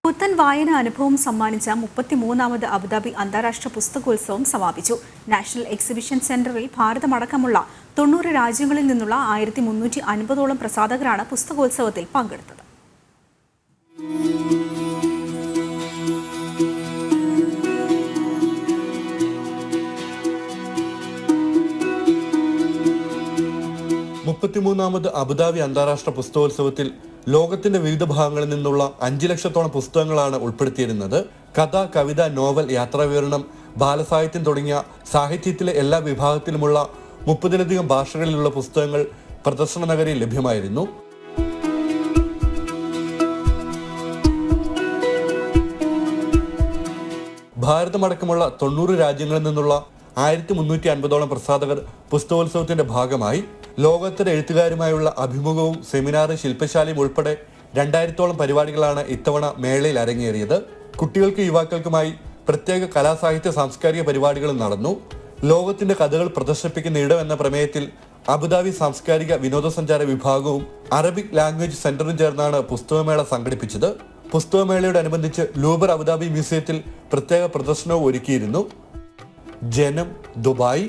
പുത്തൻ വായന അനുഭവം സമ്മാനിച്ച 33ാമത് അബുദാബി അന്താരാഷ്ട്ര പുസ്തകോത്സവം സമാപിച്ചു. നാഷണൽ എക്സിബിഷൻ സെന്ററിൽ ഭാരതമടക്കമുള്ള 90 രാജ്യങ്ങളിൽ നിന്നുള്ള 1350ഓളം പ്രസാധകരാണ് പുസ്തകോത്സവത്തിൽ പങ്കെടുത്തത്. മുപ്പത്തിമൂന്നാമത് അബുദാബി അന്താരാഷ്ട്ര പുസ്തകോത്സവത്തിൽ ലോകത്തിന്റെ വിവിധ ഭാഗങ്ങളിൽ നിന്നുള്ള 5 ലക്ഷത്തോളം പുസ്തകങ്ങളാണ് ഉൾപ്പെടുത്തിയിരുന്നത്. കഥ, കവിത, നോവൽ, യാത്രാവിവരണം, ബാലസാഹിത്യം തുടങ്ങിയ സാഹിത്യത്തിലെ എല്ലാ വിഭാഗത്തിലുമുള്ള 30ലധികം ഭാഷകളിലുള്ള പുസ്തകങ്ങൾ പ്രദർശന നഗരിയിൽ ലഭ്യമായിരുന്നു. ഭാരതമടക്കമുള്ള 90 രാജ്യങ്ങളിൽ നിന്നുള്ള 1350ഓളം പ്രസാധകർ പുസ്തകോത്സവത്തിന്റെ ഭാഗമായി. ലോകോത്തര എഴുത്തുകാരുമായുള്ള അഭിമുഖവും സെമിനാറും ശില്പശാലയും ഉൾപ്പെടെ 2000ഓളം പരിപാടികളാണ് ഇത്തവണ മേളയിൽ അരങ്ങേറിയത്. കുട്ടികൾക്കും യുവാക്കൾക്കുമായി പ്രത്യേക കലാസാഹിത്യ സാംസ്കാരിക പരിപാടികളും നടന്നു. ലോകത്തിന്റെ കഥകൾ പ്രദർശിപ്പിക്കുന്ന ഇടം എന്ന പ്രമേയത്തിൽ അബുദാബി സാംസ്കാരിക വിനോദസഞ്ചാര വിഭാഗവും അറബിക് ലാംഗ്വേജ് സെന്ററും ചേർന്നാണ് പുസ്തകമേള സംഘടിപ്പിച്ചത്. പുസ്തകമേളയോടനുബന്ധിച്ച് ലൂബർ അബുദാബി മ്യൂസിയത്തിൽ പ്രത്യേക പ്രദർശനവും ഒരുക്കിയിരുന്നു. ജനം, ദുബായ്.